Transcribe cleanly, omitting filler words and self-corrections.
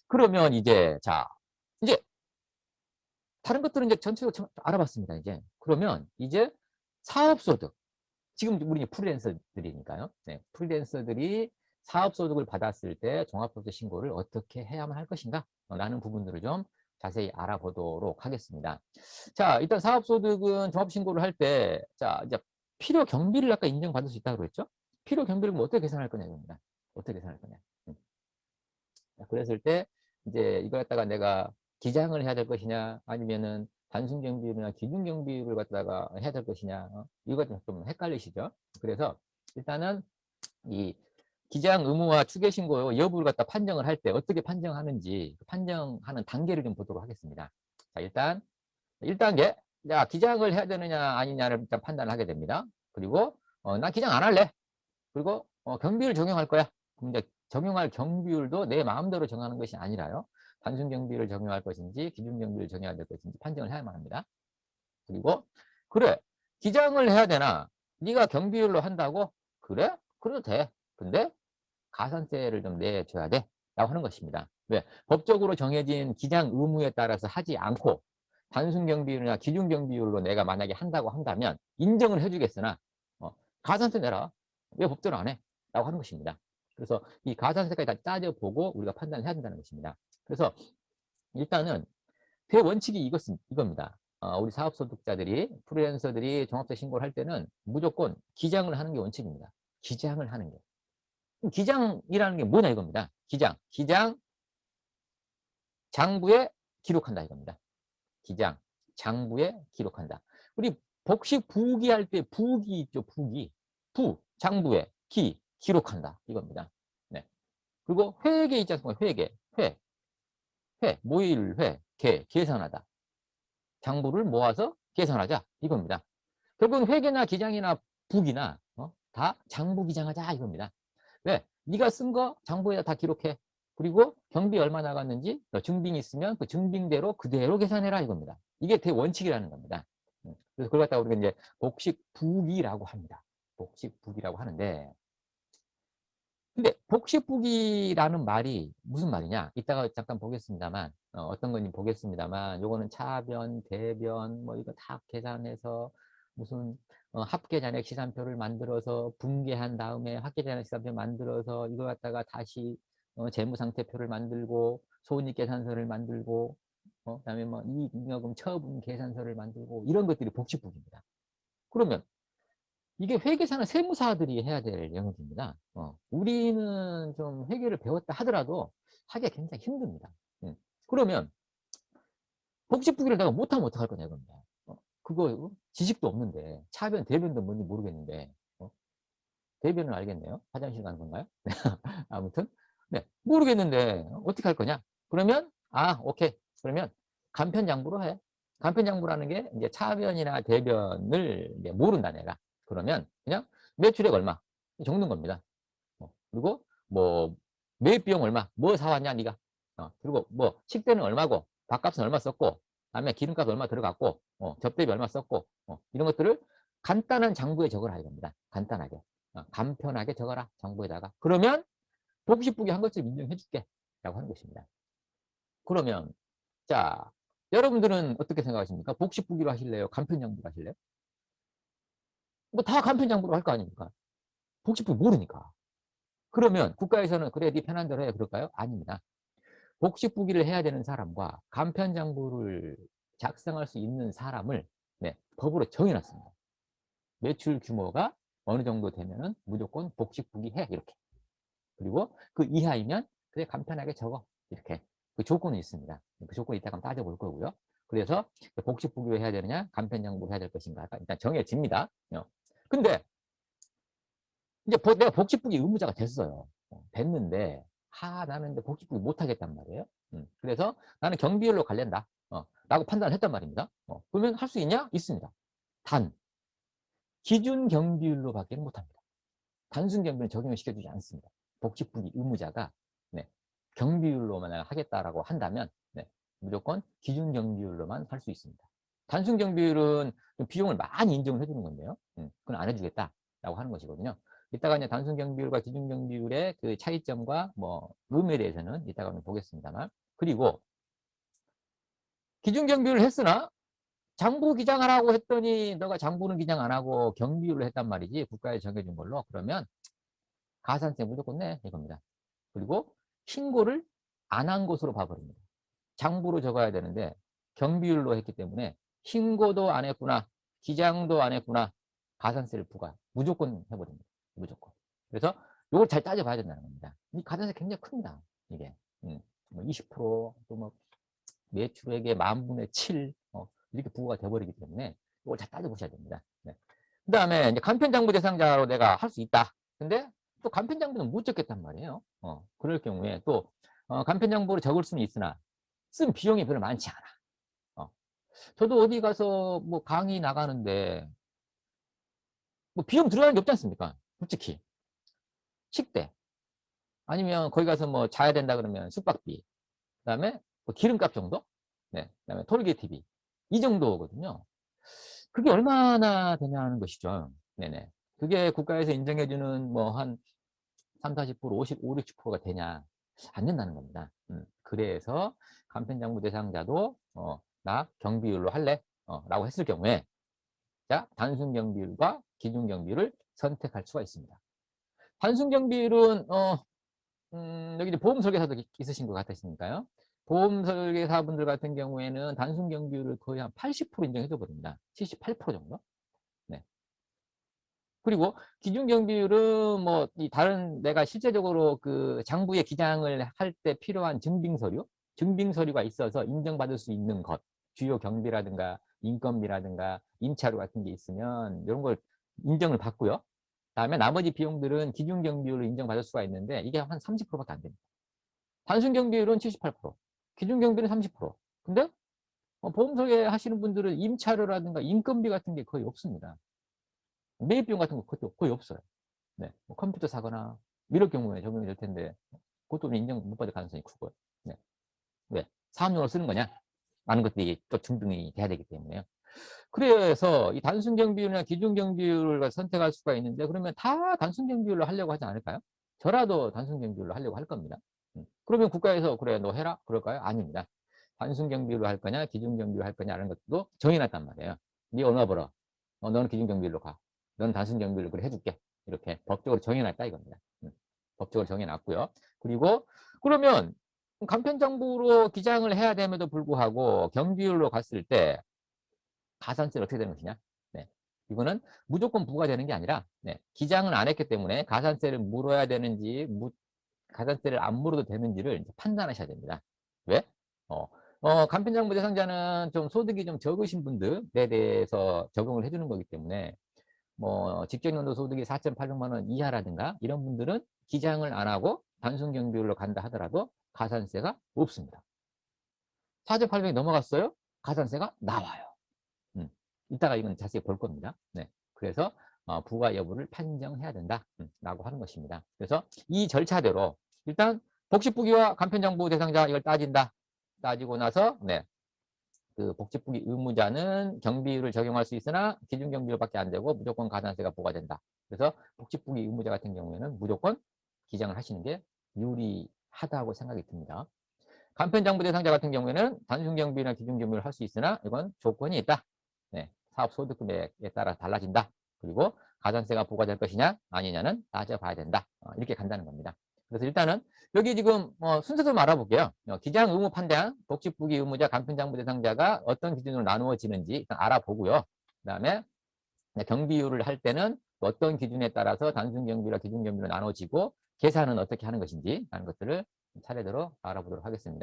그러면 이제, 자, 이제 다른 것들은 이제 전체적으로 알아봤습니다. 이제. 그러면 이제 사업소득. 지금 우리 프리랜서들이니까요. 네, 프리랜서들이 사업소득을 받았을 때 종합소득 신고를 어떻게 해야만 할 것인가? 라는 부분들을 좀 자세히 알아보도록 하겠습니다. 자, 일단 사업소득은 종합신고를 할 때, 자, 이제 필요 경비를 아까 인정받을 수 있다고 그랬죠? 필요 경비를 뭐 어떻게 계산할 거냐, 이겁니다. 어떻게 계산할 거냐. 그랬을 때, 이제 이걸 갖다가 내가 기장을 해야 될 것이냐, 아니면은 단순 경비율이나 기준 경비율을 갖다가 해야 될 것이냐, 이거 좀 헷갈리시죠? 그래서 일단은 이 기장 의무화 추계 신고 여부를 갖다 판정을 할 때 어떻게 판정하는지 그 판정하는 단계를 좀 보도록 하겠습니다. 자, 일단 1단계. 자, 기장을 해야 되느냐 아니냐를 일단 판단을 하게 됩니다. 그리고 난 기장 안 할래. 그리고 경비율 적용할 거야. 그럼 이제 적용할 경비율도 내 마음대로 정하는 것이 아니라요. 단순 경비를 적용할 것인지 기준 경비를 적용해야 될 것인지 판정을 해야만 합니다. 그리고 그래, 기장을 해야 되나? 네가 경비율로 한다고? 그래? 그래도 돼. 근데 가산세를 좀 내줘야 돼. 라고 하는 것입니다. 왜? 법적으로 정해진 기장 의무에 따라서 하지 않고 단순 경비율이나 기준 경비율로 내가 만약에 한다고 한다면 인정을 해주겠으나 가산세 내라. 왜 법대로 안 해? 라고 하는 것입니다. 그래서 이 가산세까지 다 따져보고 우리가 판단을 해야 된다는 것입니다. 그래서 일단은 대원칙이 이겁니다. 우리 사업소득자들이, 프리랜서들이 종합세 신고를 할 때는 무조건 기장을 하는 게 원칙입니다. 기장을 하는 게. 기장이라는 게 뭐냐 이겁니다. 기장, 장부에 기록한다 이겁니다. 기장, 장부에 기록한다. 우리 복식 부기할 때 부기 있죠, 부기. 장부에, 기록한다 이겁니다. 네. 그리고 회계 있지 않습니까? 모일회, 계산하다. 장부를 모아서 계산하자 이겁니다. 결국은 회계나 기장이나 부기나 다 장부 기장하자 이겁니다. 왜? 네가 쓴 거 장부에다 다 기록해. 그리고 경비 얼마 나갔는지 증빙이 있으면 그 증빙대로 그대로 계산해라 이겁니다. 이게 대원칙이라는 겁니다. 그래서 그걸 갖다가 우리가 이제 복식부기라고 합니다. 복식부기라고 하는데 근데 복식부기라는 말이 무슨 말이냐? 이따가 잠깐 보겠습니다만 어떤 건지 보겠습니다만 요거는 차변, 대변 뭐 이거 다 계산해서 무슨 합계잔액 시산표를 만들어서 분계한 다음에 합계잔액 시산표 만들어서 이거 갖다가 다시 재무상태표를 만들고 손익계산서를 만들고 그다음에 뭐 이익잉여금 처분 계산서를 만들고 이런 것들이 복식부기입니다. 그러면 이게 회계사는 세무사들이 해야 될 영역입니다. 우리는 좀 회계를 배웠다 하더라도 하기가 굉장히 힘듭니다. 그러면 복식부기를 내가 못하면 어떡할 거냐 이겁니다. 그거 지식도 없는데 차변, 대변도 뭔지 모르겠는데 대변은 알겠네요. 화장실 가는 건가요? 아무튼 네, 모르겠는데 어떻게 할 거냐? 그러면 오케이. 그러면 간편장부로 해. 간편장부라는 게 이제 차변이나 대변을 이제 모른다 내가. 그러면 그냥 매출액 얼마 적는 겁니다. 그리고 뭐 매입 비용 얼마, 뭐 사왔냐 네가. 그리고 뭐 식대는 얼마고, 밥값은 얼마 썼고, 다음에 기름값 얼마 들어갔고, 접대비 얼마 썼고, 이런 것들을 간단한 장부에 적어라 이겁니다. 간단하게. 간편하게 적어라 장부에다가. 그러면 복식부기 한 것을 인정해 줄게 라고 하는 것입니다. 그러면 자, 여러분들은 어떻게 생각하십니까? 복식부기로 하실래요? 간편장부로 하실래요? 뭐 다 간편장부로 할 거 아닙니까? 복식부기 모르니까. 그러면 국가에서는 그래 네 편한 대로 해 그럴까요? 아닙니다. 복식부기를 해야 되는 사람과 간편장부를 작성할 수 있는 사람을 법으로 정해놨습니다. 매출 규모가 어느 정도 되면은 무조건 복식부기 해 이렇게. 그리고 그 이하이면 그래 간편하게 적어 이렇게. 그 조건이 있습니다. 그 조건 이따가 한번 따져볼 거고요. 그래서 복식부기를 해야 되느냐 간편장부를 해야 될 것인가 일단 정해집니다. 근데 이제 내가 복식부기 의무자가 됐어요. 됐는데 나는 이제 복식부기 못하겠단 말이에요. 그래서 나는 경비율로 갈랜다. 라고 판단을 했단 말입니다. 그러면 할 수 있냐? 있습니다. 단 기준 경비율로밖에 못합니다. 단순 경비는 적용을 시켜주지 않습니다. 복식부기 의무자가 경비율로만 하겠다라고 한다면 무조건 기준 경비율로만 할 수 있습니다. 단순 경비율은 비용을 많이 인정을 해주는 건데요. 그건 안 해주겠다라고 하는 것이거든요. 이따가 이제 단순 경비율과 기준 경비율의 그 차이점과 뭐 의미에 대해서는 이따가 보겠습니다만. 그리고 기준 경비율을 했으나 장부 기장하라고 했더니 너가 장부는 기장 안 하고 경비율로 했단 말이지. 국가에 정해준 걸로. 그러면 가산세 무조건 내 이겁니다. 그리고 신고를 안 한 것으로 봐버립니다. 장부로 적어야 되는데 경비율로 했기 때문에 신고도 안 했구나, 기장도 안 했구나, 가산세를 부과 무조건 해버립니다. 무조건. 그래서 이걸 잘 따져봐야 된다는 겁니다. 이 가산세 굉장히 큽니다. 이게 뭐 20%, 또 뭐 매출액의 10,000분의 7 이렇게 부과가 돼버리기 때문에 이걸 잘 따져보셔야 됩니다. 네. 그 다음에 이제 간편장부 대상자로 내가 할 수 있다. 근데 또 간편장부는 못 적겠단 말이에요. 그럴 경우에 또 간편장부를 적을 수는 있으나 쓴 비용이 별로 많지 않아. 저도 어디 가서 뭐 강의 나가는데 뭐 비용 들어가는 게 없지 않습니까? 솔직히 식대 아니면 거기 가서 뭐 자야 된다 그러면 숙박비, 그다음에 뭐 기름값 정도, 네, 그다음에 톨게이트비 이 정도거든요. 그게 얼마나 되냐는 것이죠. 네네. 그게 국가에서 인정해주는 뭐 한 3, 40%, 55, 60%가 되냐? 안 된다는 겁니다. 그래서 간편장부 대상자도 나 경비율로 할래? 라고 했을 경우에 자, 단순 경비율과 기준 경비율을 선택할 수가 있습니다. 단순 경비율은 여기 이제 보험 설계사도 있으신 것 같으시니까요. 보험 설계사분들 같은 경우에는 단순 경비율을 거의 한 80% 인정해줘 버립니다. 78% 정도. 네. 그리고 기준 경비율은 뭐 이 다른 내가 실제적으로 그 장부에 기장을 할 때 필요한 증빙서류가 있어서 인정받을 수 있는 것, 주요 경비라든가 인건비라든가 임차료 같은 게 있으면 이런 걸 인정을 받고요. 다음에 나머지 비용들은 기준 경비율로 인정받을 수가 있는데 이게 한 30%밖에 안 됩니다. 단순 경비율은 78%, 기준 경비는 30%. 근데 보험 설계 하시는 분들은 임차료라든가 인건비 같은 게 거의 없습니다. 매입비용 같은 거 그것도 거의 없어요. 네. 뭐 컴퓨터 사거나 이럴 경우에 적용이 될 텐데 그것도 인정 못 받을 가능성이 크고요. 네. 왜? 사업용으로 쓰는 거냐? 많은 것들이 또 증빙이 돼야 되기 때문에요. 그래서 이 단순 경비율이나 기준 경비율을 선택할 수가 있는데 그러면 다 단순 경비율로 하려고 하지 않을까요? 저라도 단순 경비율로 하려고 할 겁니다. 그러면 국가에서 그래 너 해라 그럴까요? 아닙니다. 단순 경비율로 할 거냐 기준 경비율로 할 거냐라는 것도 정해놨단 말이에요. 네 얼마 벌어? 너는 기준 경비율로 가. 너는 단순 경비율로 그래 해줄게. 이렇게 법적으로 정해놨다 이겁니다. 법적으로 정해놨고요. 그리고 그러면 간편정부로 기장을 해야 됨에도 불구하고 경비율로 갔을 때 가산세는 어떻게 되는 것이냐? 네. 이거는 무조건 부과되는 게 아니라 기장을 안 했기 때문에 가산세를 물어야 되는지 가산세를 안 물어도 되는지를 판단하셔야 됩니다. 왜? 간편정부 대상자는 좀 소득이 좀 적으신 분들에 대해서 적용을 해주는 거기 때문에 뭐 직장연도 소득이 4,800만 원 이하라든가 이런 분들은 기장을 안 하고 단순 경비율로 간다 하더라도 가산세가 없습니다. 4,800이 넘어갔어요? 가산세가 나와요. 이따가 이건 자세히 볼 겁니다. 네. 그래서 부과 여부를 판정해야 된다 라고 하는 것입니다. 그래서 이 절차대로 일단 복지부기와 간편정부 대상자 이걸 따진다. 따지고 나서 그 복지부기 의무자는 경비율을 적용할 수 있으나 기준 경비율밖에 안 되고 무조건 가산세가 부과된다. 그래서 복지부기 의무자 같은 경우에는 무조건 기장을 하시는 게 유리하다고 생각이 듭니다. 간편정부 대상자 같은 경우에는 단순 경비나 기준 경비를 할 수 있으나 이건 조건이 있다. 사업 소득 금액에 따라 달라진다. 그리고 가산세가 부과될 것이냐 아니냐는 따져봐야 된다. 이렇게 간다는 겁니다. 그래서 일단은 여기 지금 순서 좀 알아볼게요. 기장 의무 판단, 복지부기 의무자, 간편장부 대상자가 어떤 기준으로 나누어지는지 일단 알아보고요. 그다음에 경비율을 할 때는 어떤 기준에 따라서 단순 경비와 기준 경비로 나눠지고 계산은 어떻게 하는 것인지 하는 것들을 차례대로 알아보도록 하겠습니다.